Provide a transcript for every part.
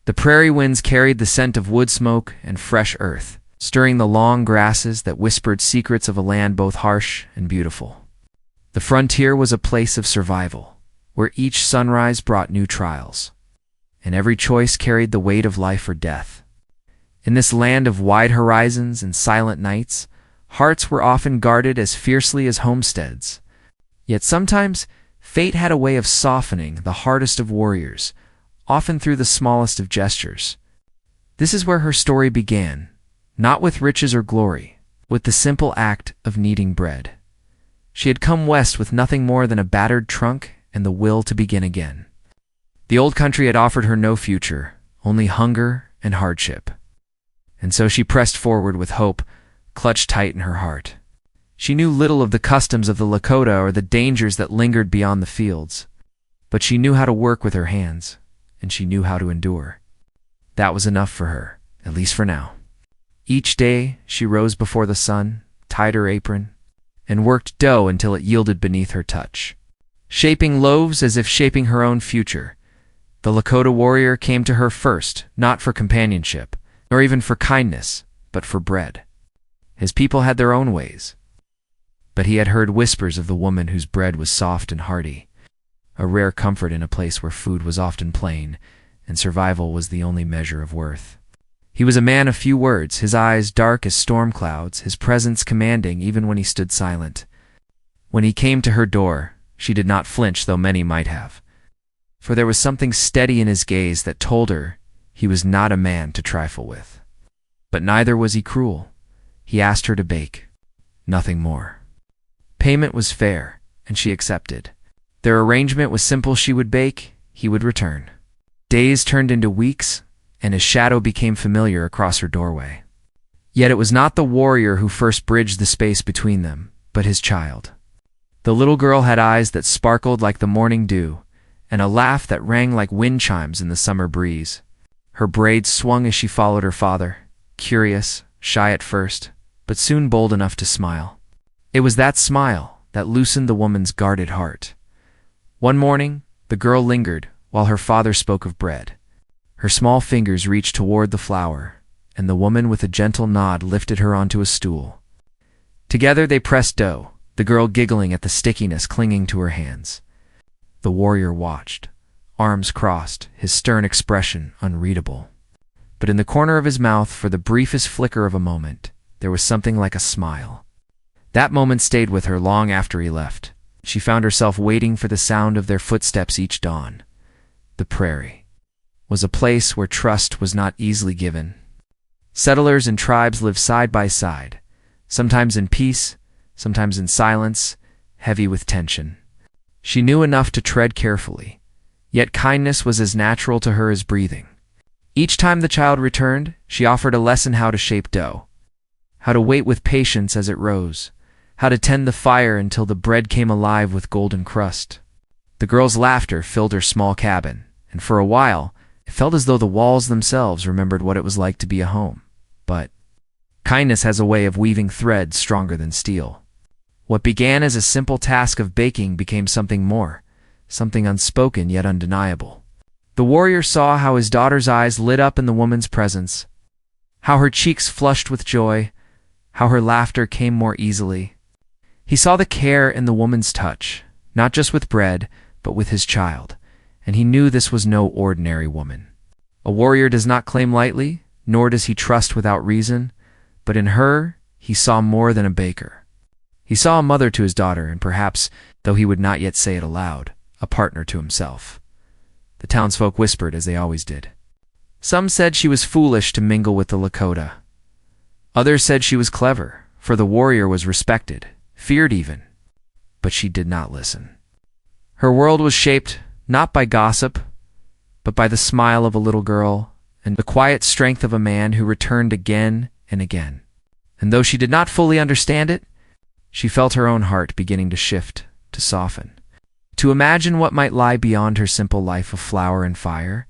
The prairie winds carried the scent of wood smoke and fresh earth, stirring the long grasses that whispered secrets of a land both harsh and beautiful. The frontier was a place of survival, where each sunrise brought new trials, and every choice carried the weight of life or death. In this land of wide horizons and silent nights, hearts were often guarded as fiercely as homesteads. Yet sometimes, fate had a way of softening the hardest of warriors, often through the smallest of gestures. This is where her story began, not with riches or glory, with the simple act of needing bread. She had come west with nothing more than a battered trunk and the will to begin again. The old country had offered her no future, only hunger and hardship. And so she pressed forward with hope clutched tight in her heart. She knew little of the customs of the Lakota or the dangers that lingered beyond the fields, but she knew how to work with her hands, and she knew how to endure. That was enough for her, at least for now. Each day she rose before the sun, tied her apron, and worked dough until it yielded beneath her touch. Shaping loaves as if shaping her own future, the Lakota warrior came to her first, not for companionship, nor even for kindness, but for bread. His people had their own ways, but he had heard whispers of the woman whose bread was soft and hearty, a rare comfort in a place where food was often plain and survival was the only measure of worth. He was a man of few words, his eyes dark as storm clouds, his presence commanding even when he stood silent. When he came to her door, she did not flinch, though many might have, for there was something steady in his gaze that told her he was not a man to trifle with. But neither was he cruel. He asked her to bake, nothing more. Payment was fair, and she accepted. Their arrangement was simple: she would bake, he would return. Days turned into weeks, and his shadow became familiar across her doorway. Yet it was not the warrior who first bridged the space between them, but his child. The little girl had eyes that sparkled like the morning dew, and a laugh that rang like wind chimes in the summer breeze. Her braids swung as she followed her father, curious, shy at first, but soon bold enough to smile. It was that smile that loosened the woman's guarded heart. One morning, the girl lingered while her father spoke of bread. Her small fingers reached toward the flour, and the woman with a gentle nod lifted her onto a stool. Together they pressed dough, the girl giggling at the stickiness clinging to her hands. The warrior watched, arms crossed, his stern expression unreadable. But in the corner of his mouth, for the briefest flicker of a moment, there was something like a smile. That moment stayed with her long after he left. She found herself waiting for the sound of their footsteps each dawn. The prairie was a place where trust was not easily given. Settlers and tribes lived side by side, sometimes in peace, sometimes in silence, heavy with tension. She knew enough to tread carefully, yet kindness was as natural to her as breathing. Each time the child returned, she offered a lesson: how to shape dough, how to wait with patience as it rose, how to tend the fire until the bread came alive with golden crust. The girl's laughter filled her small cabin, and for a while, it felt as though the walls themselves remembered what it was like to be a home. But kindness has a way of weaving threads stronger than steel. What began as a simple task of baking became something more, something unspoken yet undeniable. The warrior saw how his daughter's eyes lit up in the woman's presence, how her cheeks flushed with joy, how her laughter came more easily. He saw the care in the woman's touch, not just with bread, but with his child, and he knew this was no ordinary woman. A warrior does not claim lightly, nor does he trust without reason, but in her he saw more than a baker. He saw a mother to his daughter, and perhaps, though he would not yet say it aloud, a partner to himself. The townsfolk whispered, as they always did. Some said she was foolish to mingle with the Lakota. Others said she was clever, for the warrior was respected, feared even. But she did not listen. Her world was shaped not by gossip, but by the smile of a little girl and the quiet strength of a man who returned again and again. And though she did not fully understand it, she felt her own heart beginning to shift, to soften, to imagine what might lie beyond her simple life of flour and fire.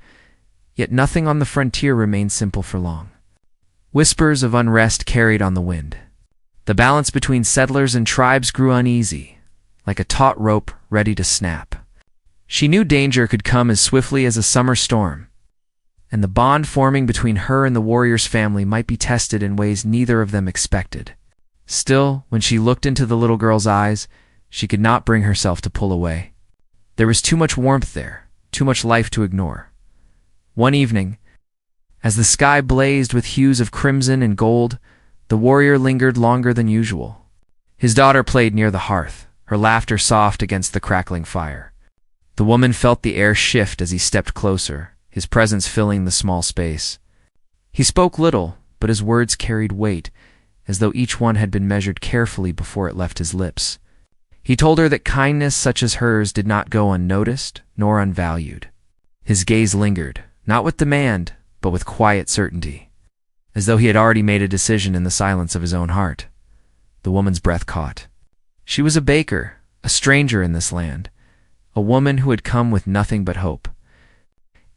Yet nothing on the frontier remained simple for long. Whispers of unrest carried on the wind. The balance between settlers and tribes grew uneasy, like a taut rope ready to snap. She knew danger could come as swiftly as a summer storm, and the bond forming between her and the warrior's family might be tested in ways neither of them expected. Still, when she looked into the little girl's eyes, she could not bring herself to pull away. There was too much warmth there, too much life to ignore. One evening, as the sky blazed with hues of crimson and gold, the warrior lingered longer than usual. His daughter played near the hearth, her laughter soft against the crackling fire. The woman felt the air shift as he stepped closer, his presence filling the small space. He spoke little, but his words carried weight, as though each one had been measured carefully before it left his lips. He told her that kindness such as hers did not go unnoticed nor unvalued. His gaze lingered, not with demand, but with quiet certainty, as though he had already made a decision in the silence of his own heart. The woman's breath caught. She was a baker, a stranger in this land, a woman who had come with nothing but hope.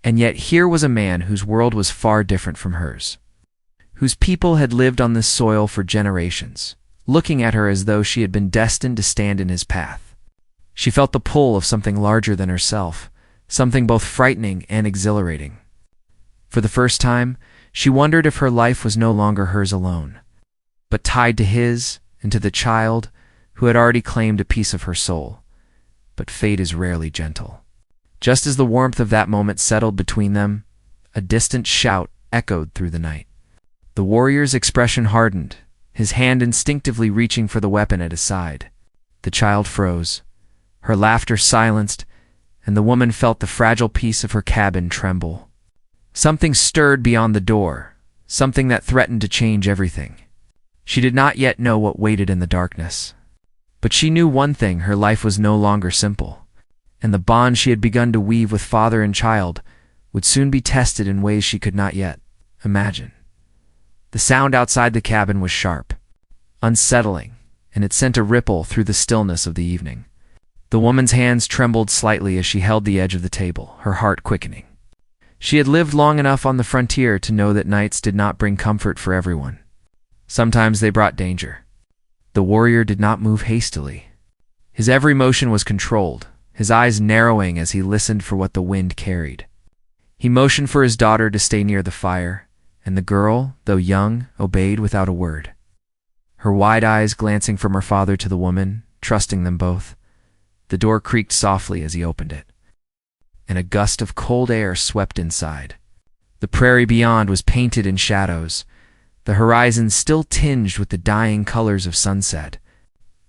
And yet here was a man whose world was far different from hers, whose people had lived on this soil for generations, looking at her as though she had been destined to stand in his path. She felt the pull of something larger than herself, something both frightening and exhilarating. For the first time, she wondered if her life was no longer hers alone, but tied to his and to the child who had already claimed a piece of her soul. But fate is rarely gentle. Just as the warmth of that moment settled between them, a distant shout echoed through the night. The warrior's expression hardened, his hand instinctively reaching for the weapon at his side. The child froze, her laughter silenced, and the woman felt the fragile piece of her cabin tremble. Something stirred beyond the door, something that threatened to change everything. She did not yet know what waited in the darkness. But she knew one thing: her life was no longer simple, and the bond she had begun to weave with father and child would soon be tested in ways she could not yet imagine. The sound outside the cabin was sharp, unsettling, and it sent a ripple through the stillness of the evening. The woman's hands trembled slightly as she held the edge of the table, her heart quickening. She had lived long enough on the frontier to know that nights did not bring comfort for everyone. Sometimes they brought danger. The warrior did not move hastily. His every motion was controlled, his eyes narrowing as he listened for what the wind carried. He motioned for his daughter to stay near the fire, and the girl, though young, obeyed without a word. Her wide eyes glancing from her father to the woman, trusting them both. The door creaked softly as he opened it, and a gust of cold air swept inside. The prairie beyond was painted in shadows, the horizon still tinged with the dying colors of sunset.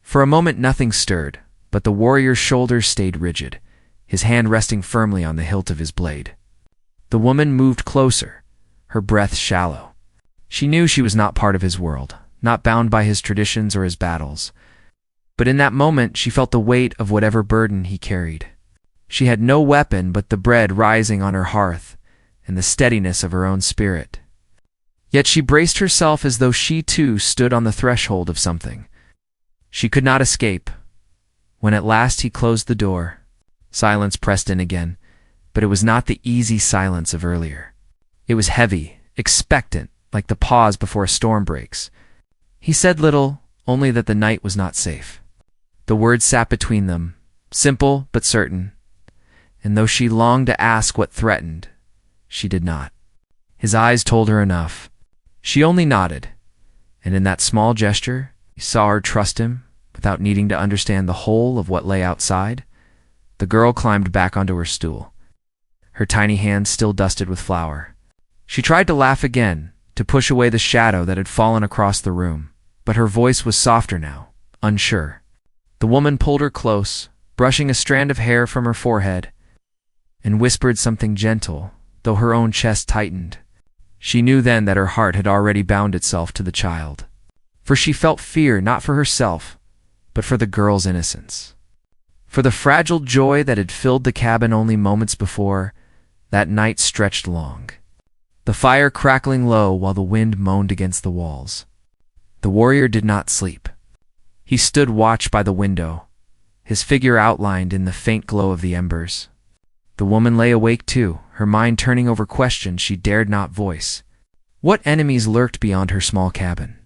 For a moment nothing stirred, but the warrior's shoulders stayed rigid, his hand resting firmly on the hilt of his blade. The woman moved closer, her breath shallow. She knew she was not part of his world, not bound by his traditions or his battles. But in that moment she felt the weight of whatever burden he carried. She had no weapon but the bread rising on her hearth and the steadiness of her own spirit. Yet she braced herself as though she too stood on the threshold of something. She could not escape. When at last he closed the door, silence pressed in again, but it was not the easy silence of earlier. It was heavy, expectant, like the pause before a storm breaks. He said little, only that the night was not safe. The words sat between them, simple but certain, and though she longed to ask what threatened, she did not. His eyes told her enough. She only nodded, and in that small gesture, he saw her trust him without needing to understand the whole of what lay outside. The girl climbed back onto her stool, her tiny hands still dusted with flour. She tried to laugh again, to push away the shadow that had fallen across the room, but her voice was softer now, unsure. The woman pulled her close, brushing a strand of hair from her forehead, and whispered something gentle, though her own chest tightened. She knew then that her heart had already bound itself to the child, for she felt fear not for herself, but for the girl's innocence. For the fragile joy that had filled the cabin only moments before, that night stretched long, the fire crackling low while the wind moaned against the walls. The warrior did not sleep. He stood watch by the window, his figure outlined in the faint glow of the embers. The woman lay awake too, her mind turning over questions she dared not voice. What enemies lurked beyond her small cabin?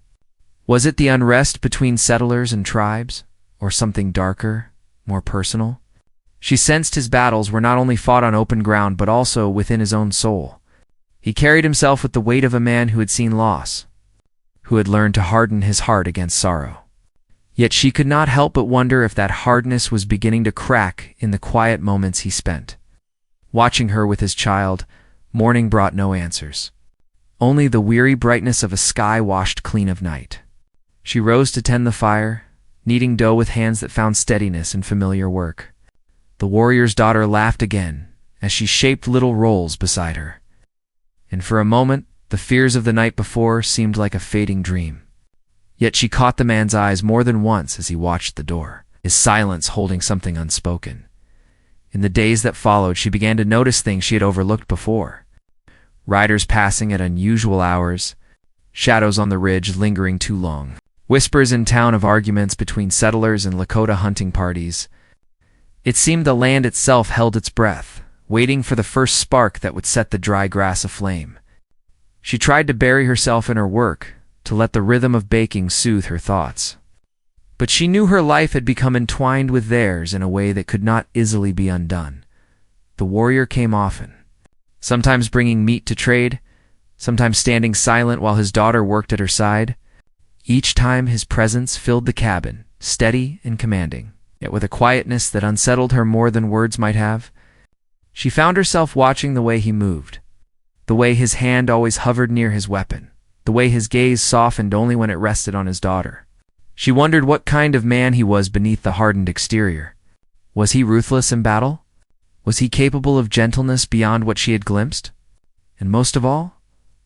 Was it the unrest between settlers and tribes, or something darker, more personal? She sensed his battles were not only fought on open ground but also within his own soul. He carried himself with the weight of a man who had seen loss, who had learned to harden his heart against sorrow. Yet she could not help but wonder if that hardness was beginning to crack in the quiet moments he spent. Watching her with his child, morning brought no answers. Only the weary brightness of a sky washed clean of night. She rose to tend the fire, kneading dough with hands that found steadiness in familiar work. The warrior's daughter laughed again as she shaped little rolls beside her. And for a moment, the fears of the night before seemed like a fading dream. Yet she caught the man's eyes more than once as he watched the door, his silence holding something unspoken. In the days that followed, she began to notice things she had overlooked before. Riders passing at unusual hours, shadows on the ridge lingering too long, whispers in town of arguments between settlers and Lakota hunting parties. It seemed the land itself held its breath, waiting for the first spark that would set the dry grass aflame. She tried to bury herself in her work, to let the rhythm of baking soothe her thoughts. But she knew her life had become entwined with theirs in a way that could not easily be undone. The warrior came often, sometimes bringing meat to trade, sometimes standing silent while his daughter worked at her side. Each time his presence filled the cabin, steady and commanding, yet with a quietness that unsettled her more than words might have. She found herself watching the way he moved, the way his hand always hovered near his weapon, the way his gaze softened only when it rested on his daughter. She wondered what kind of man he was beneath the hardened exterior. Was he ruthless in battle? Was he capable of gentleness beyond what she had glimpsed? And most of all,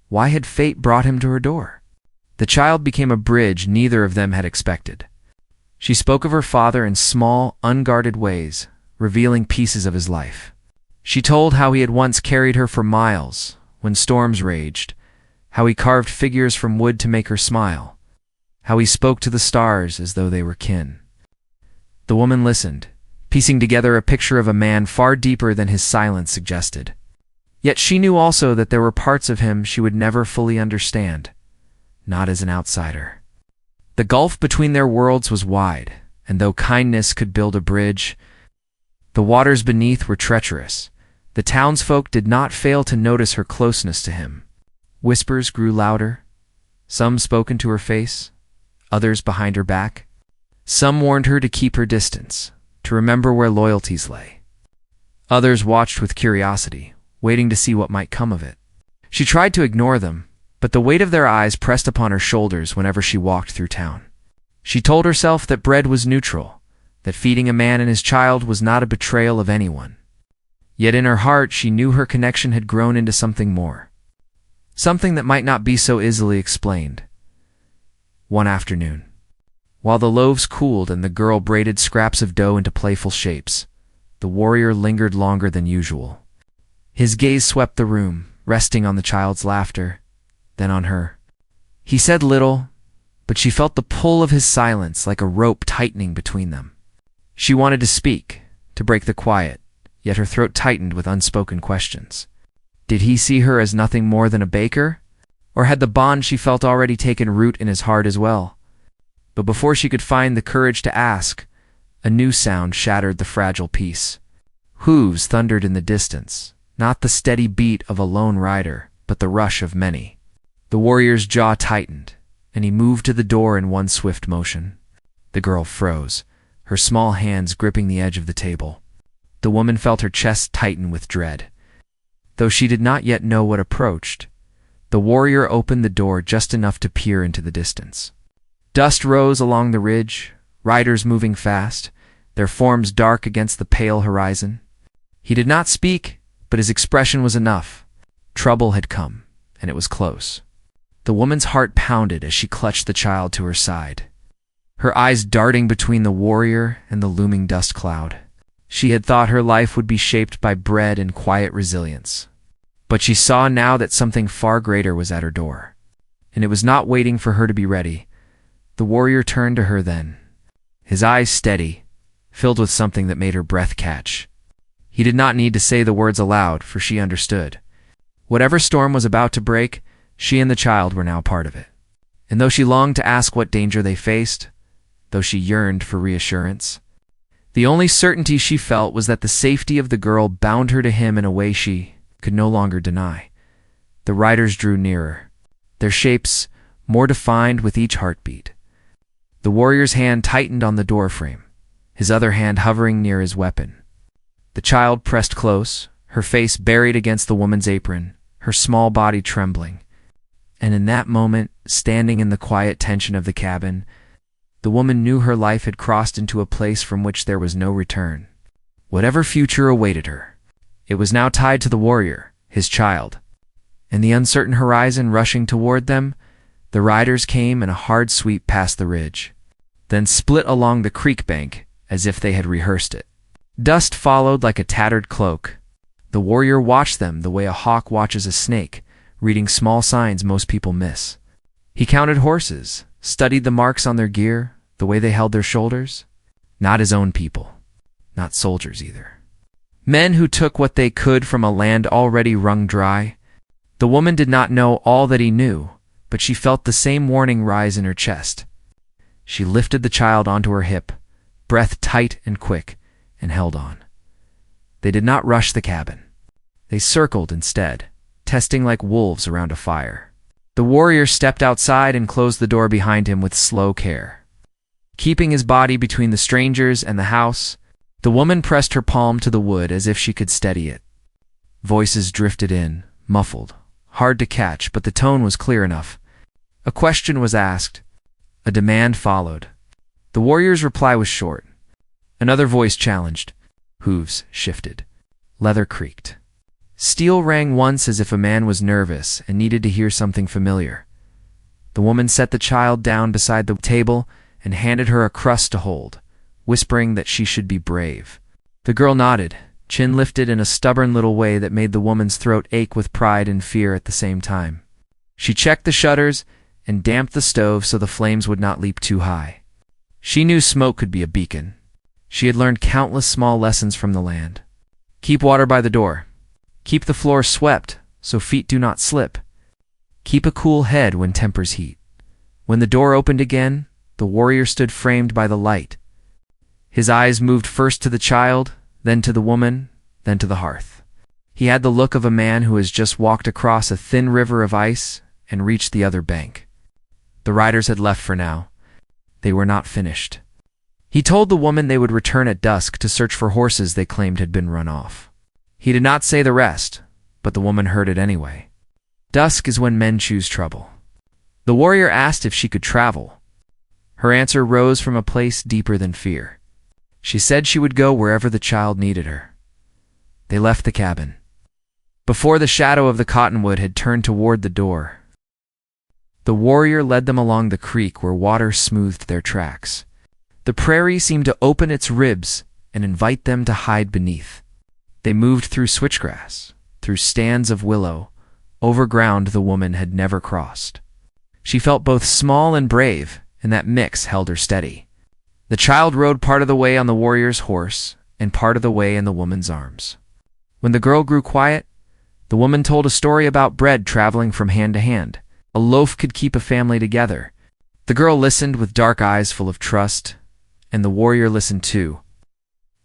why had fate brought him to her door? The child became a bridge neither of them had expected. She spoke of her father in small, unguarded ways, revealing pieces of his life. She told how he had once carried her for miles when storms raged, how he carved figures from wood to make her smile, how he spoke to the stars as though they were kin. The woman listened, piecing together a picture of a man far deeper than his silence suggested. Yet she knew also that there were parts of him she would never fully understand, not as an outsider. The gulf between their worlds was wide, and though kindness could build a bridge, the waters beneath were treacherous. The townsfolk did not fail to notice her closeness to him. Whispers grew louder, some spoken to her face, others behind her back. Some warned her to keep her distance, to remember where loyalties lay. Others watched with curiosity, waiting to see what might come of it. She tried to ignore them, but the weight of their eyes pressed upon her shoulders whenever she walked through town. She told herself that bread was neutral, that feeding a man and his child was not a betrayal of anyone. Yet in her heart she knew her connection had grown into something more, something that might not be so easily explained. One afternoon, while the loaves cooled and the girl braided scraps of dough into playful shapes, the warrior lingered longer than usual. His gaze swept the room, resting on the child's laughter, then on her. He said little, but she felt the pull of his silence like a rope tightening between them. She wanted to speak, to break the quiet, yet her throat tightened with unspoken questions. Did he see her as nothing more than a baker? Or had the bond she felt already taken root in his heart as well? But before she could find the courage to ask, a new sound shattered the fragile peace. Hooves thundered in the distance, not the steady beat of a lone rider, but the rush of many. The warrior's jaw tightened, and he moved to the door in one swift motion. The girl froze, her small hands gripping the edge of the table. The woman felt her chest tighten with dread. Though she did not yet know what approached, the warrior opened the door just enough to peer into the distance. Dust rose along the ridge, riders moving fast, their forms dark against the pale horizon. He did not speak, but his expression was enough. Trouble had come, and it was close. The woman's heart pounded as she clutched the child to her side, her eyes darting between the warrior and the looming dust cloud. She had thought her life would be shaped by bread and quiet resilience. But she saw now that something far greater was at her door, and it was not waiting for her to be ready. The warrior turned to her then, his eyes steady, filled with something that made her breath catch. He did not need to say the words aloud, for she understood. Whatever storm was about to break, she and the child were now part of it. And though she longed to ask what danger they faced, though she yearned for reassurance, the only certainty she felt was that the safety of the girl bound her to him in a way she could no longer deny. The riders drew nearer, their shapes more defined with each heartbeat. The warrior's hand tightened on the doorframe, his other hand hovering near his weapon. The child pressed close, her face buried against the woman's apron, her small body trembling. And in that moment, standing in the quiet tension of the cabin, the woman knew her life had crossed into a place from which there was no return. Whatever future awaited her, it was now tied to the warrior, his child. In the uncertain horizon rushing toward them, the riders came in a hard sweep past the ridge, then split along the creek bank as if they had rehearsed it. Dust followed like a tattered cloak. The warrior watched them the way a hawk watches a snake, reading small signs most people miss. He counted horses, studied the marks on their gear, the way they held their shoulders. Not his own people, not soldiers either. Men who took what they could from a land already wrung dry. The woman did not know all that he knew, but she felt the same warning rise in her chest. She lifted the child onto her hip, breath tight and quick, and held on. They did not rush the cabin. They circled instead, testing like wolves around a fire. The warrior stepped outside and closed the door behind him with slow care. Keeping his body between the strangers and the house, the woman pressed her palm to the wood as if she could steady it. Voices drifted in, muffled, hard to catch, but the tone was clear enough. A question was asked. A demand followed. The warrior's reply was short. Another voice challenged. Hooves shifted. Leather creaked. Steel rang once as if a man was nervous and needed to hear something familiar. The woman set the child down beside the table and handed her a crust to hold, whispering that she should be brave. The girl nodded, chin lifted in a stubborn little way that made the woman's throat ache with pride and fear at the same time. She checked the shutters and damped the stove so the flames would not leap too high. She knew smoke could be a beacon. She had learned countless small lessons from the land. Keep water by the door. Keep the floor swept so feet do not slip. Keep a cool head when tempers heat. When the door opened again, the warrior stood framed by the light. His eyes moved first to the child, then to the woman, then to the hearth. He had the look of a man who has just walked across a thin river of ice and reached the other bank. The riders had left for now. They were not finished. He told the woman they would return at dusk to search for horses they claimed had been run off. He did not say the rest, but the woman heard it anyway. Dusk is when men choose trouble. The warrior asked if she could travel. Her answer rose from a place deeper than fear. She said she would go wherever the child needed her. They left the cabin. Before the shadow of the cottonwood had turned toward the door, the warrior led them along the creek where water smoothed their tracks. The prairie seemed to open its ribs and invite them to hide beneath. They moved through switchgrass, through stands of willow, over ground the woman had never crossed. She felt both small and brave, and that mix held her steady. The child rode part of the way on the warrior's horse and part of the way in the woman's arms. When the girl grew quiet, the woman told a story about bread traveling from hand to hand. A loaf could keep a family together. The girl listened with dark eyes full of trust, and the warrior listened too.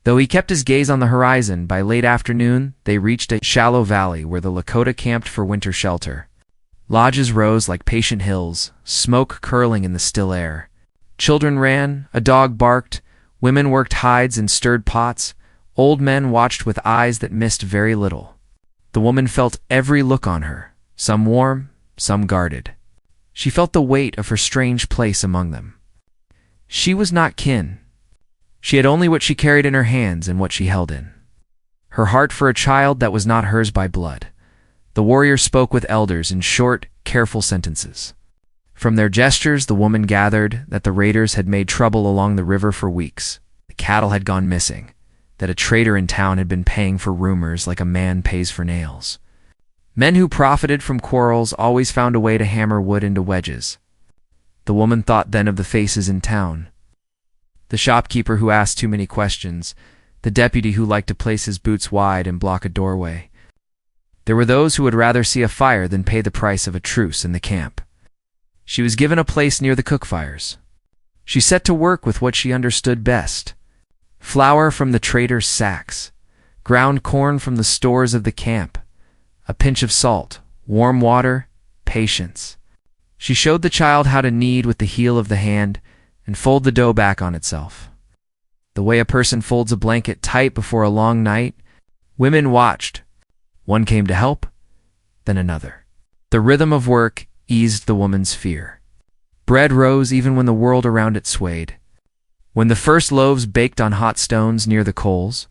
Though he kept his gaze on the horizon, by late afternoon they reached a shallow valley where the Lakota camped for winter shelter. Lodges rose like patient hills, smoke curling in the still air. Children ran, a dog barked, women worked hides and stirred pots, old men watched with eyes that missed very little. The woman felt every look on her, some warm, some guarded. She felt the weight of her strange place among them. She was not kin. She had only what she carried in her hands and what she held in. Her heart for a child that was not hers by blood. The warrior spoke with elders in short, careful sentences. From their gestures, the woman gathered that the raiders had made trouble along the river for weeks. The cattle had gone missing, that a trader in town had been paying for rumors like a man pays for nails. Men who profited from quarrels always found a way to hammer wood into wedges. The woman thought then of the faces in town. The shopkeeper who asked too many questions, the deputy who liked to place his boots wide and block a doorway. There were those who would rather see a fire than pay the price of a truce in the camp. She was given a place near the cook fires. She set to work with what she understood best: flour from the trader's sacks, ground corn from the stores of the camp, a pinch of salt, Warm water, patience. She showed the child how to knead with the heel of the hand and fold the dough back on itself. The way a person folds a blanket tight before a long night, women watched. One came to help, then another. The rhythm of work eased the woman's fear. Bread rose even when the world around it swayed. When the first loaves baked on hot stones near the coals,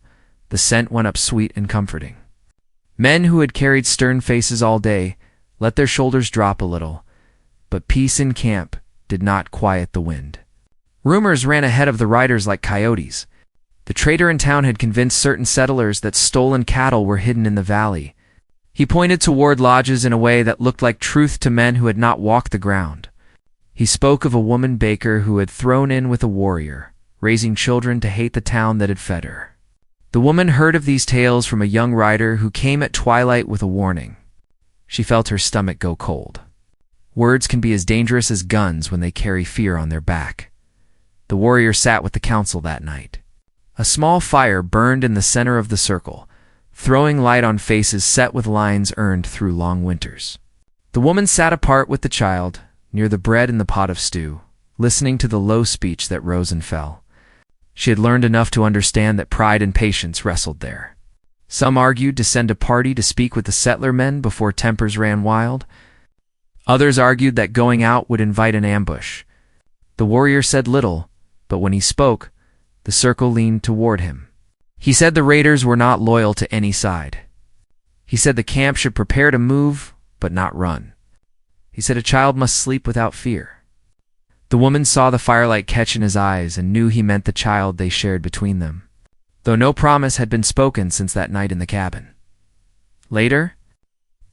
the scent went up sweet and comforting. Men who had carried stern faces all day let their shoulders drop a little, but peace in camp did not quiet the wind. Rumors ran ahead of the riders like coyotes. The trader in town had convinced certain settlers that stolen cattle were hidden in the valley. He pointed toward lodges in a way that looked like truth to men who had not walked the ground. He spoke of a woman baker who had thrown in with a warrior, raising children to hate the town that had fed her. The woman heard of these tales from a young rider who came at twilight with a warning. She felt her stomach go cold. Words can be as dangerous as guns when they carry fear on their back. The warrior sat with the council that night. A small fire burned in the center of the circle, throwing light on faces set with lines earned through long winters. The woman sat apart with the child, near the bread and the pot of stew, listening to the low speech that rose and fell. She had learned enough to understand that pride and patience wrestled there. Some argued to send a party to speak with the settler men before tempers ran wild. Others argued that going out would invite an ambush. The warrior said little, but when he spoke, the circle leaned toward him. He said the raiders were not loyal to any side. He said the camp should prepare to move, but not run. He said a child must sleep without fear. The woman saw the firelight catch in his eyes and knew he meant the child they shared between them, though no promise had been spoken since that night in the cabin. Later,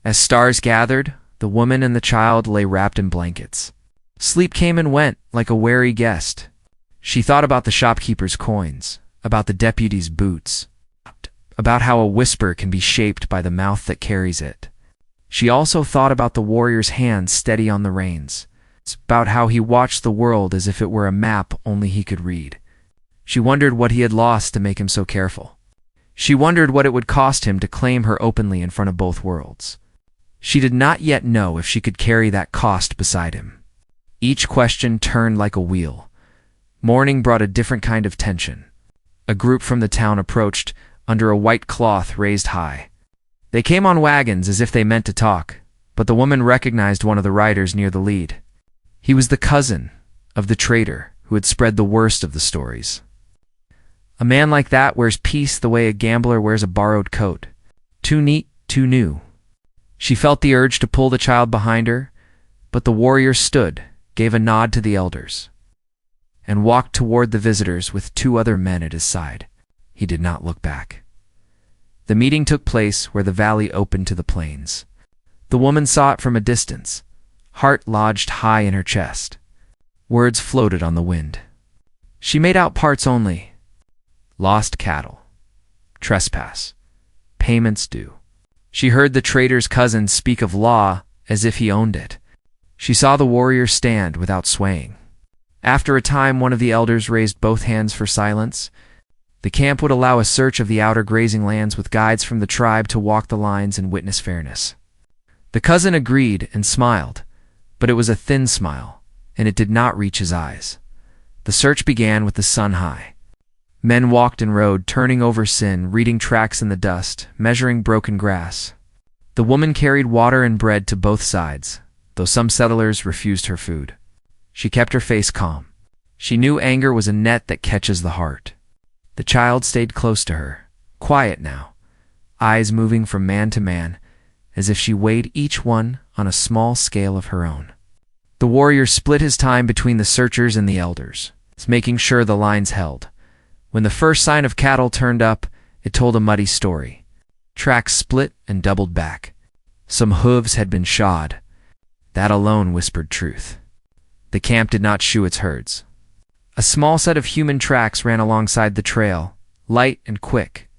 as stars gathered, the woman and the child lay wrapped in blankets. Sleep came and went like a wary guest. She thought about the shopkeeper's coins, about the deputy's boots, about how a whisper can be shaped by the mouth that carries it. She also thought about the warrior's hands steady on the reins, about how he watched the world as if it were a map only he could read. She wondered what he had lost to make him so careful. She wondered what it would cost him to claim her openly in front of both worlds. She did not yet know if she could carry that cost beside him. Each question turned like a wheel. Morning brought a different kind of tension. A group from the town approached, under a white cloth raised high. They came on wagons as if they meant to talk, but the woman recognized one of the riders near the lead. He was the cousin of the trader who had spread the worst of the stories. A man like that wears peace the way a gambler wears a borrowed coat. Too neat, too new. She felt the urge to pull the child behind her, but the warrior stood, gave a nod to the elders, and walked toward the visitors with two other men at his side. He did not look back. The meeting took place where the valley opened to the plains. The woman saw it from a distance, heart lodged high in her chest. Words floated on the wind. She made out parts only. Lost cattle. Trespass. Payments due. She heard the trader's cousin speak of law as if he owned it. She saw the warrior stand without swaying. After a time, one of the elders raised both hands for silence. The camp would allow a search of the outer grazing lands with guides from the tribe to walk the lines and witness fairness. The cousin agreed and smiled, but it was a thin smile, and it did not reach his eyes. The search began with the sun high. Men walked and rode, turning over sin, reading tracks in the dust, measuring broken grass. The woman carried water and bread to both sides, though some settlers refused her food. She kept her face calm. She knew anger was a net that catches the heart. The child stayed close to her, quiet now, eyes moving from man to man, as if she weighed each one on a small scale of her own. The warrior split his time between the searchers and the elders, making sure the lines held. When the first sign of cattle turned up, it told a muddy story. Tracks split and doubled back. Some hooves had been shod. That alone whispered truth. The camp did not shoe its herds. A small set of human tracks ran alongside the trail, light and quick.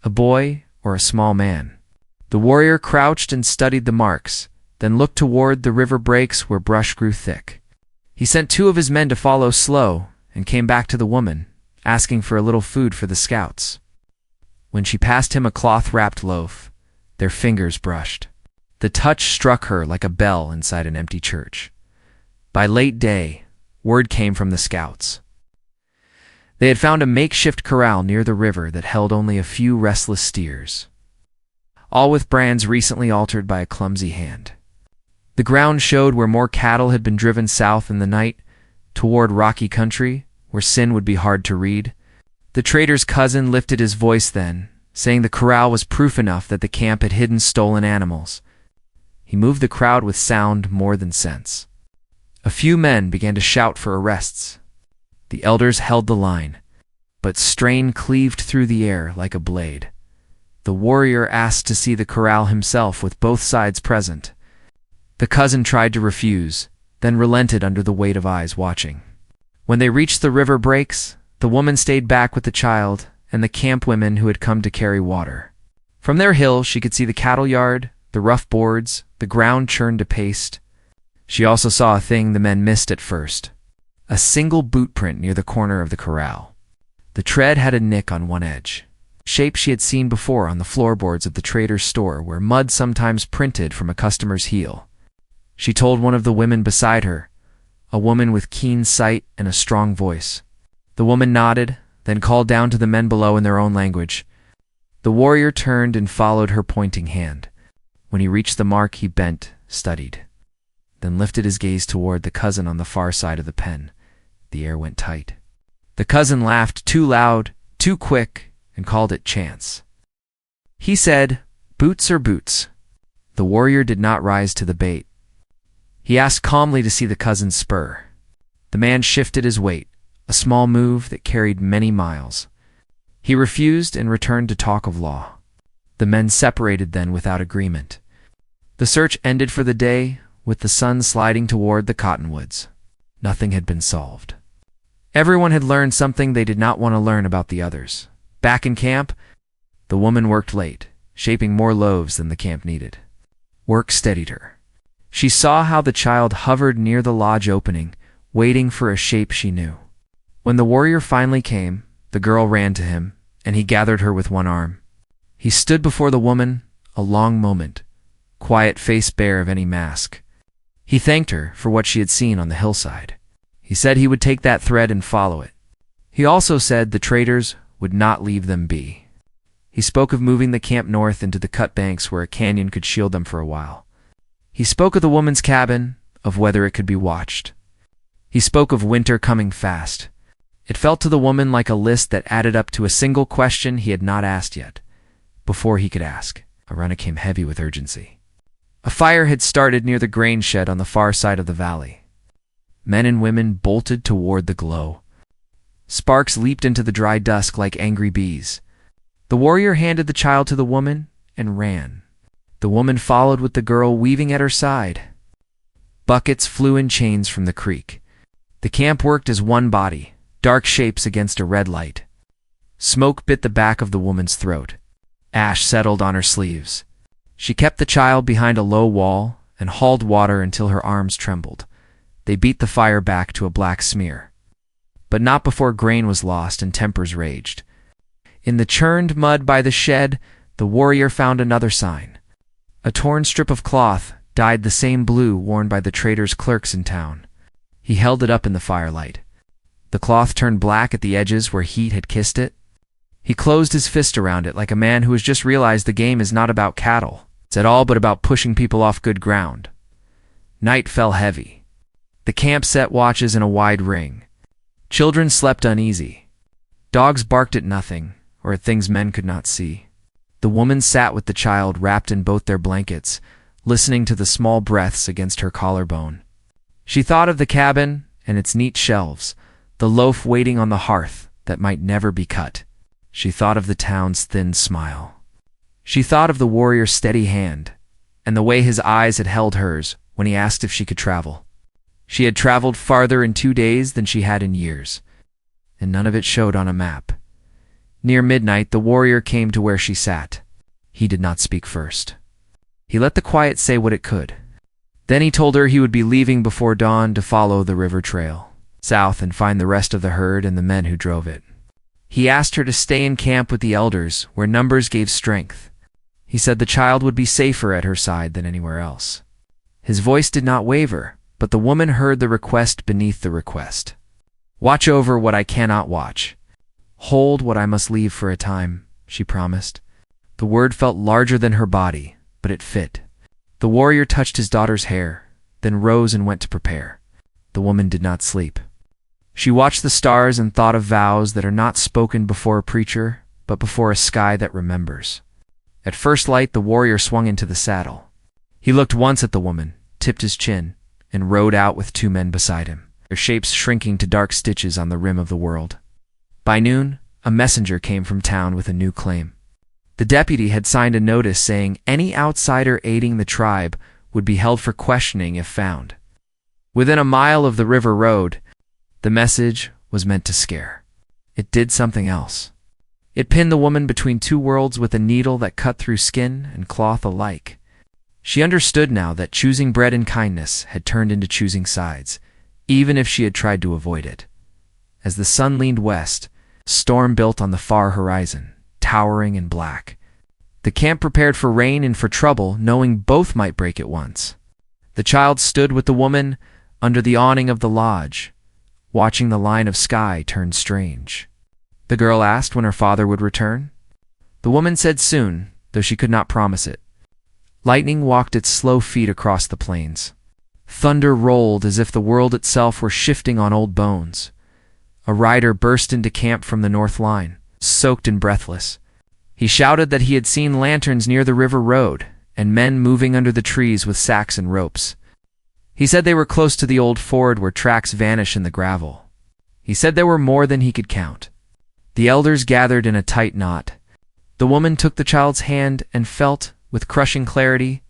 A boy or a small man. The warrior crouched and studied the marks, then looked toward the river breaks where brush grew thick. He sent two of his men to follow slow and came back to the woman, asking for a little food for the scouts. When she passed him a cloth-wrapped loaf, their fingers brushed. The touch struck her like a bell inside an empty church. By late day, word came from the scouts. They had found a makeshift corral near the river that held only a few restless steers, all with brands recently altered by a clumsy hand. The ground showed where more cattle had been driven south in the night, toward rocky country, where sin would be hard to read. The trader's cousin lifted his voice then, saying the corral was proof enough that the camp had hidden stolen animals. He moved the crowd with sound more than sense. A few men began to shout for arrests. The elders held the line, but strain cleaved through the air like a blade. The warrior asked to see the corral himself with both sides present. The cousin tried to refuse, then relented under the weight of eyes watching. When they reached the river breaks, the woman stayed back with the child and the camp women who had come to carry water. From their hill she could see the cattle yard, the rough boards, the ground churned to paste. She also saw a thing the men missed at first: a single boot print near the corner of the corral. The tread had a nick on one edge, shape she had seen before on the floorboards of the trader's store where mud sometimes printed from a customer's heel. She told one of the women beside her, a woman with keen sight and a strong voice. The woman nodded, then called down to the men below in their own language. The warrior turned and followed her pointing hand. When he reached the mark, he bent, studied, then lifted his gaze toward the cousin on the far side of the pen. The air went tight. The cousin laughed too loud, too quick, and called it chance. He said, "Boots or boots?" The warrior did not rise to the bait. He asked calmly to see the cousin's spur. The man shifted his weight, a small move that carried many miles. He refused and returned to talk of law. The men separated then without agreement. The search ended for the day, with the sun sliding toward the cottonwoods. Nothing had been solved. Everyone had learned something they did not want to learn about the others. Back in camp, the woman worked late, shaping more loaves than the camp needed. Work steadied her. She saw how the child hovered near the lodge opening, waiting for a shape she knew. When the warrior finally came, the girl ran to him, and he gathered her with one arm. He stood before the woman a long moment, quiet face bare of any mask. He thanked her for what she had seen on the hillside. He said he would take that thread and follow it. He also said the traders would not leave them be. He spoke of moving the camp north into the cut banks where a canyon could shield them for a while. He spoke of the woman's cabin, of whether it could be watched. He spoke of winter coming fast. It felt to the woman like a list that added up to a single question he had not asked yet. Before he could ask, Aruna came heavy with urgency. A fire had started near the grain shed on the far side of the valley. Men and women bolted toward the glow. Sparks leaped into the dry dusk like angry bees. The warrior handed the child to the woman and ran. The woman followed with the girl weaving at her side. Buckets flew in chains from the creek. The camp worked as one body, dark shapes against a red light. Smoke bit the back of the woman's throat. Ash settled on her sleeves. She kept the child behind a low wall and hauled water until her arms trembled. They beat the fire back to a black smear. But not before grain was lost and tempers raged. In the churned mud by the shed, the warrior found another sign. A torn strip of cloth, dyed the same blue worn by the trader's clerks in town. He held it up in the firelight. The cloth turned black at the edges where heat had kissed it. He closed his fist around it like a man who has just realized the game is not about cattle. It's at all but about pushing people off good ground. Night fell heavy. The camp set watches in a wide ring. Children slept uneasy. Dogs barked at nothing, or at things men could not see. The woman sat with the child wrapped in both their blankets, listening to the small breaths against her collarbone. She thought of the cabin and its neat shelves, the loaf waiting on the hearth that might never be cut. She thought of the town's thin smile. She thought of the warrior's steady hand, and the way his eyes had held hers when he asked if she could travel. She had traveled farther in 2 days than she had in years, and none of it showed on a map. Near midnight, the warrior came to where she sat. He did not speak first. He let the quiet say what it could. Then he told her he would be leaving before dawn to follow the river trail south and find the rest of the herd and the men who drove it. He asked her to stay in camp with the elders, where numbers gave strength. He said the child would be safer at her side than anywhere else. His voice did not waver, but the woman heard the request beneath the request. "Watch over what I cannot watch. Hold what I must leave for a time," she promised. The word felt larger than her body, but it fit. The warrior touched his daughter's hair, then rose and went to prepare. The woman did not sleep. She watched the stars and thought of vows that are not spoken before a preacher, but before a sky that remembers. At first light, the warrior swung into the saddle. He looked once at the woman, tipped his chin, and rode out with 2 men beside him, their shapes shrinking to dark stitches on the rim of the world. By noon, a messenger came from town with a new claim. The deputy had signed a notice saying any outsider aiding the tribe would be held for questioning if found. Within a mile of the river road, the message was meant to scare. It did something else. It pinned the woman between 2 worlds with a needle that cut through skin and cloth alike. She understood now that choosing bread and kindness had turned into choosing sides, even if she had tried to avoid it. As the sun leaned west, a storm built on the far horizon, towering and black. The camp prepared for rain and for trouble, knowing both might break at once. The child stood with the woman under the awning of the lodge, watching the line of sky turn strange. The girl asked when her father would return. The woman said soon, though she could not promise it. Lightning walked its slow feet across the plains. Thunder rolled as if the world itself were shifting on old bones. A rider burst into camp from the north line, soaked and breathless. He shouted that he had seen lanterns near the river road and men moving under the trees with sacks and ropes. He said they were close to the old ford where tracks vanish in the gravel. He said there were more than he could count. The elders gathered in a tight knot. The woman took the child's hand and felt, with crushing clarity,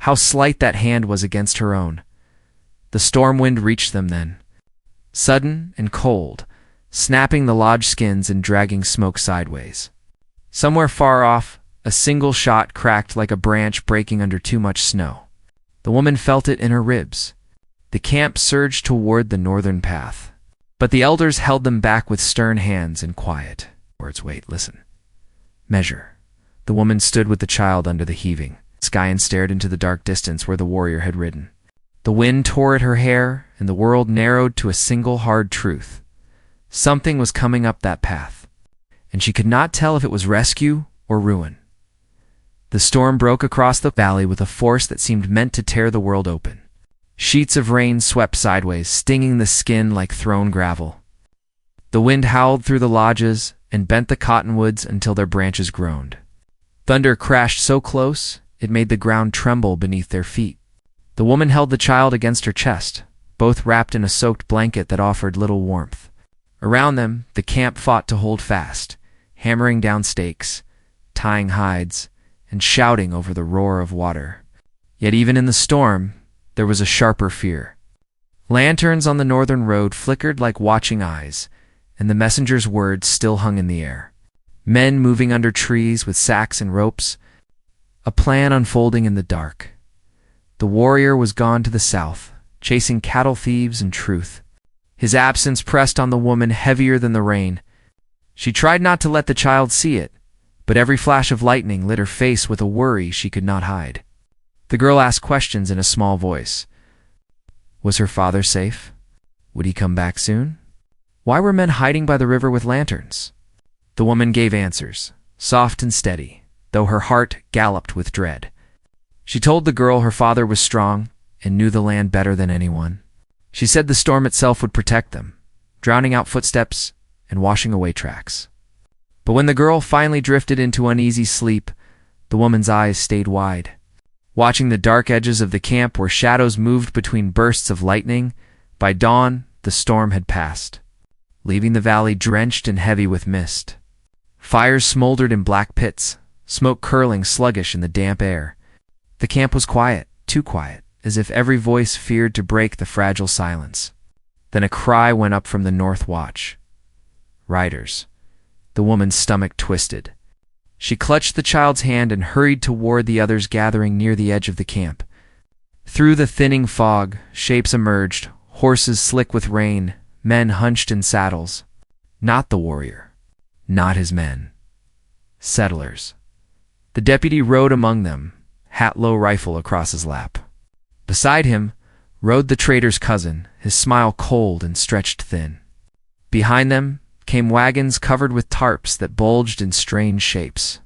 how slight that hand was against her own. The storm wind reached them then, sudden and cold, snapping the lodge skins and dragging smoke sideways. Somewhere far off, a single shot cracked like a branch breaking under too much snow. The woman felt it in her ribs. The camp surged toward the northern path. But the elders held them back with stern hands and quiet words. "Wait, listen. Measure." The woman stood with the child under the heaving sky and stared into the dark distance where the warrior had ridden. The wind tore at her hair, and the world narrowed to a single hard truth. Something was coming up that path, and she could not tell if it was rescue or ruin. The storm broke across the valley with a force that seemed meant to tear the world open. Sheets of rain swept sideways, stinging the skin like thrown gravel. The wind howled through the lodges and bent the cottonwoods until their branches groaned. Thunder crashed so close, it made the ground tremble beneath their feet. The woman held the child against her chest, both wrapped in a soaked blanket that offered little warmth. Around them, the camp fought to hold fast, hammering down stakes, tying hides, and shouting over the roar of water. Yet even in the storm, there was a sharper fear. Lanterns on the northern road flickered like watching eyes, and the messenger's words still hung in the air. Men moving under trees with sacks and ropes, a plan unfolding in the dark. The warrior was gone to the south, chasing cattle thieves and truth. His absence pressed on the woman heavier than the rain. She tried not to let the child see it, but every flash of lightning lit her face with a worry she could not hide. The girl asked questions in a small voice. Was her father safe? Would he come back soon? Why were men hiding by the river with lanterns? The woman gave answers, soft and steady, though her heart galloped with dread. She told the girl her father was strong and knew the land better than anyone. She said the storm itself would protect them, drowning out footsteps and washing away tracks. But when the girl finally drifted into uneasy sleep, the woman's eyes stayed wide, watching the dark edges of the camp where shadows moved between bursts of lightning. By dawn, the storm had passed, leaving the valley drenched and heavy with mist. Fires smoldered in black pits, smoke curling sluggish in the damp air. The camp was quiet, too quiet, as if every voice feared to break the fragile silence. Then a cry went up from the north watch. Riders. The woman's stomach twisted. She clutched the child's hand and hurried toward the others gathering near the edge of the camp. Through the thinning fog, shapes emerged, horses slick with rain, men hunched in saddles. Not the warrior. Not his men. Settlers. The deputy rode among them, hat-low rifle across his lap. Beside him rode the trader's cousin, his smile cold and stretched thin. Behind them came wagons covered with tarps that bulged in strange shapes.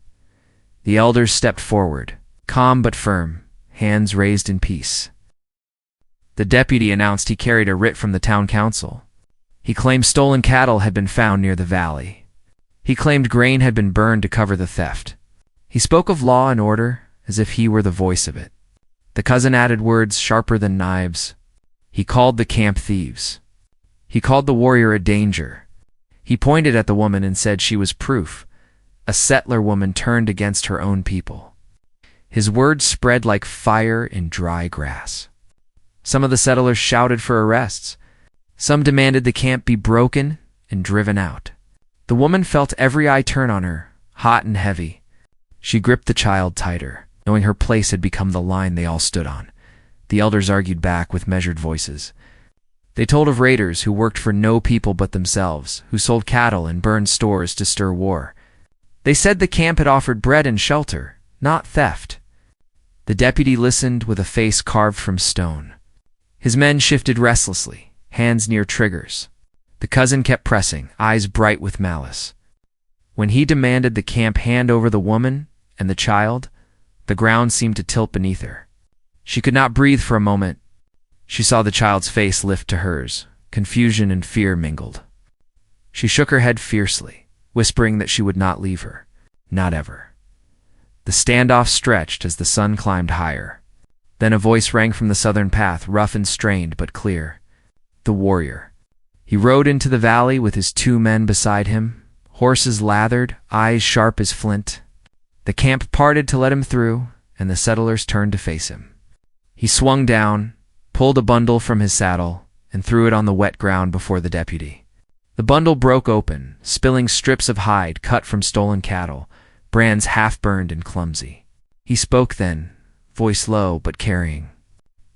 The elders stepped forward, calm but firm, hands raised in peace. The deputy announced he carried a writ from the town council. He claimed stolen cattle had been found near the valley. He claimed grain had been burned to cover the theft. He spoke of law and order as if he were the voice of it. The cousin added words sharper than knives. He called the camp thieves. He called the warrior a danger. He pointed at the woman and said she was proof, a settler woman turned against her own people. His words spread like fire in dry grass. Some of the settlers shouted for arrests. Some demanded the camp be broken and driven out. The woman felt every eye turn on her, hot and heavy. She gripped the child tighter, knowing her place had become the line they all stood on. The elders argued back with measured voices. They told of raiders who worked for no people but themselves, who sold cattle and burned stores to stir war. They said the camp had offered bread and shelter, not theft. The deputy listened with a face carved from stone. His men shifted restlessly, hands near triggers. The cousin kept pressing, eyes bright with malice. When he demanded the camp hand over the woman and the child, the ground seemed to tilt beneath her. She could not breathe for a moment. She saw the child's face lift to hers. Confusion and fear mingled. She shook her head fiercely, whispering that she would not leave her. Not ever. The standoff stretched as the sun climbed higher. Then a voice rang from the southern path, rough and strained but clear. The warrior. He rode into the valley with his 2 men beside him, horses lathered, eyes sharp as flint. The camp parted to let him through, and the settlers turned to face him. He swung down, pulled a bundle from his saddle, and threw it on the wet ground before the deputy. The bundle broke open, spilling strips of hide cut from stolen cattle, brands half-burned and clumsy. He spoke then, voice low but carrying.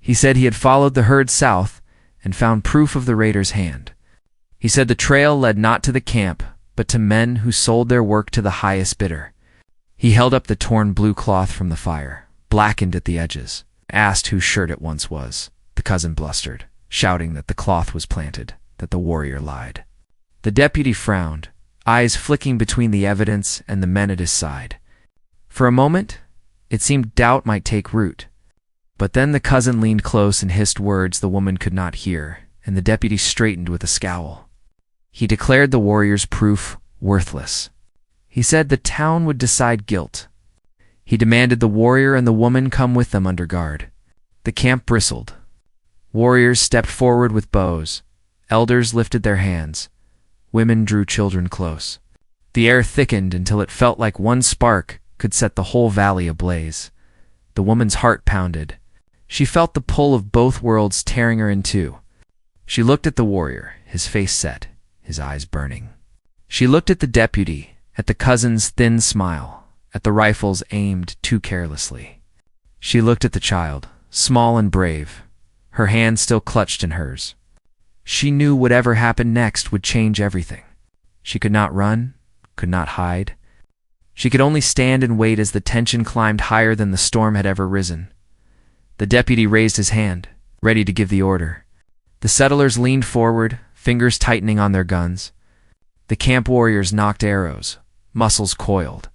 He said he had followed the herd south and found proof of the raider's hand. He said the trail led not to the camp, but to men who sold their work to the highest bidder. He held up the torn blue cloth from the fire, blackened at the edges, asked whose shirt it once was. The cousin blustered, shouting that the cloth was planted, that the warrior lied. The deputy frowned, eyes flicking between the evidence and the men at his side. For a moment, it seemed doubt might take root. But then the cousin leaned close and hissed words the woman could not hear, and the deputy straightened with a scowl. He declared the warrior's proof worthless. He said the town would decide guilt. He demanded the warrior and the woman come with them under guard. The camp bristled. Warriors stepped forward with bows. Elders lifted their hands. Women drew children close. The air thickened until it felt like one spark could set the whole valley ablaze. The woman's heart pounded. She felt the pull of both worlds tearing her in two. She looked at the warrior, his face set, his eyes burning. She looked at the deputy, at the cousin's thin smile, at the rifles aimed too carelessly. She looked at the child, small and brave, her hand still clutched in hers. She knew whatever happened next would change everything. She could not run, could not hide. She could only stand and wait as the tension climbed higher than the storm had ever risen. The deputy raised his hand, ready to give the order. The settlers leaned forward, fingers tightening on their guns. The camp warriors knocked arrows, muscles coiled.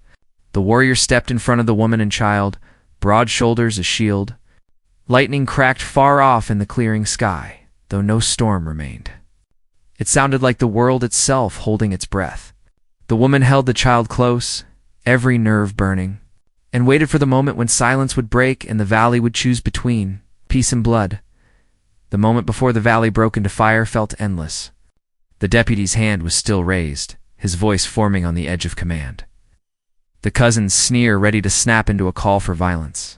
The warrior stepped in front of the woman and child, broad shoulders a shield. Lightning cracked far off in the clearing sky, though no storm remained. It sounded like the world itself holding its breath. The woman held the child close, every nerve burning, and waited for the moment when silence would break and the valley would choose between peace and blood. The moment before the valley broke into fire felt endless. The deputy's hand was still raised, his voice forming on the edge of command. The cousin's sneer ready to snap into a call for violence.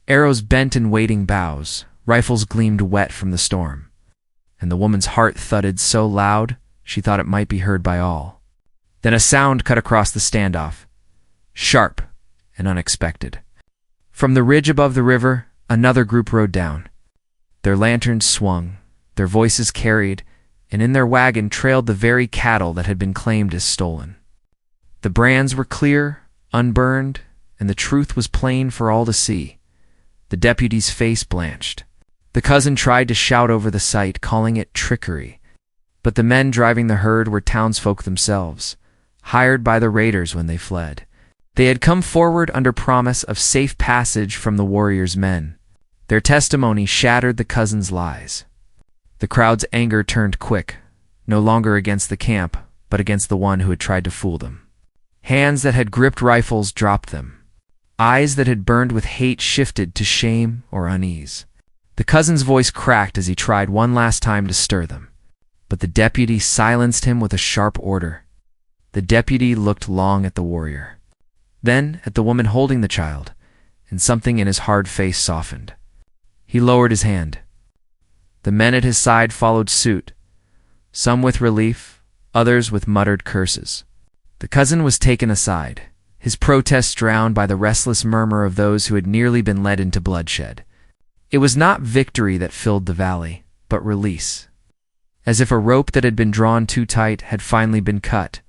Arrows bent in waiting bows, rifles gleamed wet from the storm, and the woman's heart thudded so loud she thought it might be heard by all. Then a sound cut across the standoff, sharp and unexpected. From the ridge above the river, another group rode down. Their lanterns swung, their voices carried, and in their wagon trailed the very cattle that had been claimed as stolen. The brands were clear, unburned, and the truth was plain for all to see. The deputy's face blanched. The cousin tried to shout over the sight, calling it trickery. But the men driving the herd were townsfolk themselves, hired by the raiders when they fled. They had come forward under promise of safe passage from the warriors' men. Their testimony shattered the cousin's lies. The crowd's anger turned quick, no longer against the camp, but against the one who had tried to fool them. Hands that had gripped rifles dropped them. Eyes that had burned with hate shifted to shame or unease. The cousin's voice cracked as he tried one last time to stir them. But the deputy silenced him with a sharp order. The deputy looked long at the warrior, then at the woman holding the child, and something in his hard face softened. He lowered his hand. The men at his side followed suit, some with relief, others with muttered curses. The cousin was taken aside, his protests drowned by the restless murmur of those who had nearly been led into bloodshed. It was not victory that filled the valley, but release. As if a rope that had been drawn too tight had finally been cut,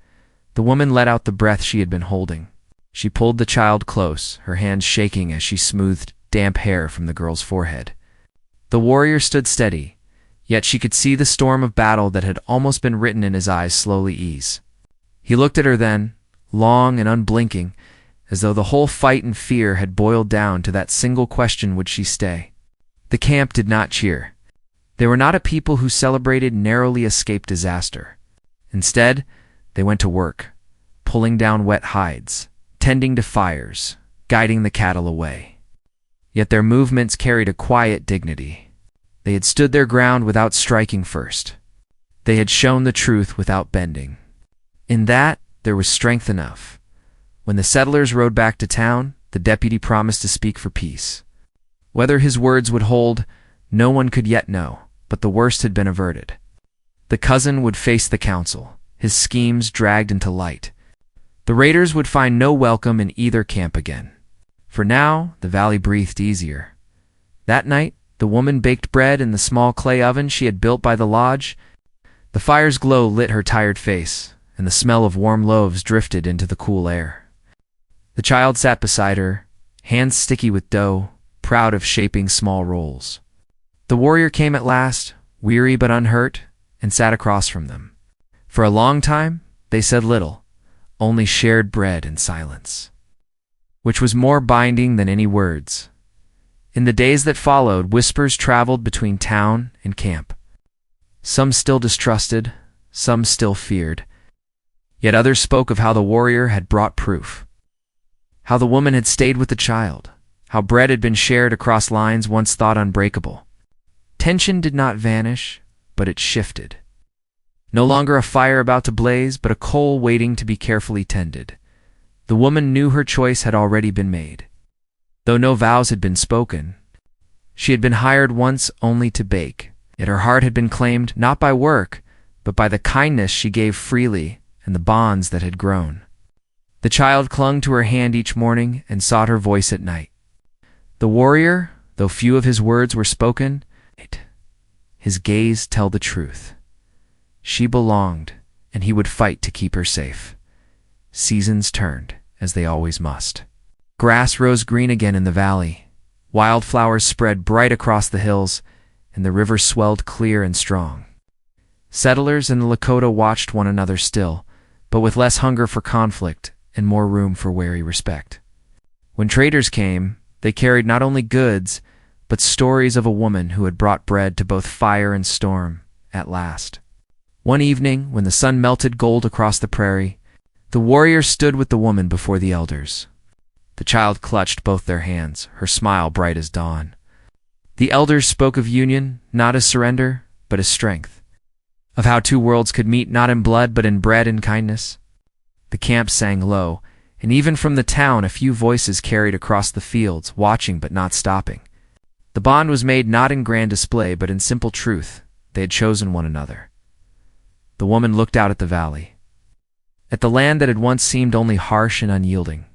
the woman let out the breath she had been holding. She pulled the child close, her hands shaking as she smoothed damp hair from the girl's forehead. The warrior stood steady, yet she could see the storm of battle that had almost been written in his eyes slowly ease. He looked at her then, long and unblinking, as though the whole fight and fear had boiled down to that single question: would she stay? The camp did not cheer. They were not a people who celebrated narrowly escaped disaster. Instead, they went to work, pulling down wet hides, tending to fires, guiding the cattle away. Yet their movements carried a quiet dignity. They had stood their ground without striking first. They had shown the truth without bending. In that, there was strength enough. When the settlers rode back to town, the deputy promised to speak for peace. Whether his words would hold, no one could yet know, but the worst had been averted. The cousin would face the council, his schemes dragged into light. The raiders would find no welcome in either camp again. For now, the valley breathed easier. That night, the woman baked bread in the small clay oven she had built by the lodge. The fire's glow lit her tired face, and the smell of warm loaves drifted into the cool air. The child sat beside her, hands sticky with dough, proud of shaping small rolls. The warrior came at last, weary but unhurt, and sat across from them. For a long time, they said little, only shared bread and silence, which was more binding than any words. In the days that followed, whispers traveled between town and camp. Some still distrusted, some still feared. Yet others spoke of how the warrior had brought proof, how the woman had stayed with the child, how bread had been shared across lines once thought unbreakable. Tension did not vanish, but it shifted. No longer a fire about to blaze, but a coal waiting to be carefully tended. The woman knew her choice had already been made. Though no vows had been spoken, she had been hired once only to bake. Yet her heart had been claimed not by work, but by the kindness she gave freely and the bonds that had grown. The child clung to her hand each morning and sought her voice at night. The warrior, though few of his words were spoken, his gaze tell the truth. She belonged, and he would fight to keep her safe. Seasons turned, as they always must. Grass rose green again in the valley. Wildflowers spread bright across the hills, and the river swelled clear and strong. Settlers in the Lakota watched one another still, but with less hunger for conflict and more room for wary respect. When traders came, they carried not only goods, but stories of a woman who had brought bread to both fire and storm, at last. One evening, when the sun melted gold across the prairie, the warrior stood with the woman before the elders. The child clutched both their hands, her smile bright as dawn. The elders spoke of union, not as surrender, but as strength, of how two worlds could meet not in blood but in bread and kindness. The camp sang low, and even from the town a few voices carried across the fields, watching but not stopping. The bond was made not in grand display but in simple truth. They had chosen one another. The woman looked out at the valley, at the land that had once seemed only harsh and unyielding.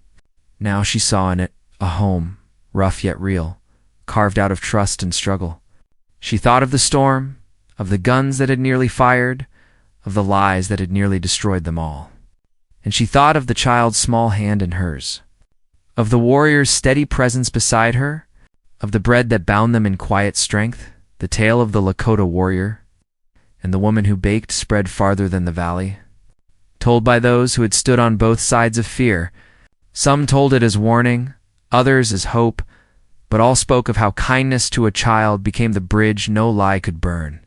Now she saw in it a home, rough yet real, carved out of trust and struggle. She thought of the storm, of the guns that had nearly fired, of the lies that had nearly destroyed them all. And she thought of the child's small hand in hers. Of the warrior's steady presence beside her, of the bread that bound them in quiet strength, the tale of the Lakota warrior, and the woman who baked spread farther than the valley. Told by those who had stood on both sides of fear. Some told it as warning, others as hope, but all spoke of how kindness to a child became the bridge no lie could burn.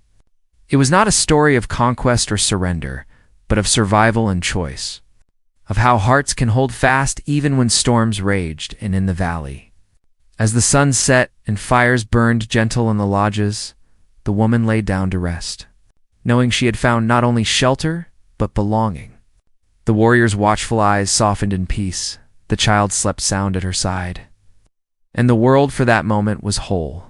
It was not a story of conquest or surrender, but of survival and choice, of how hearts can hold fast even when storms raged. And in the valley, as the sun set and fires burned gentle in the lodges, the woman lay down to rest, knowing she had found not only shelter, but belonging. The warrior's watchful eyes softened in peace, the child slept sound at her side, and the world for that moment was whole.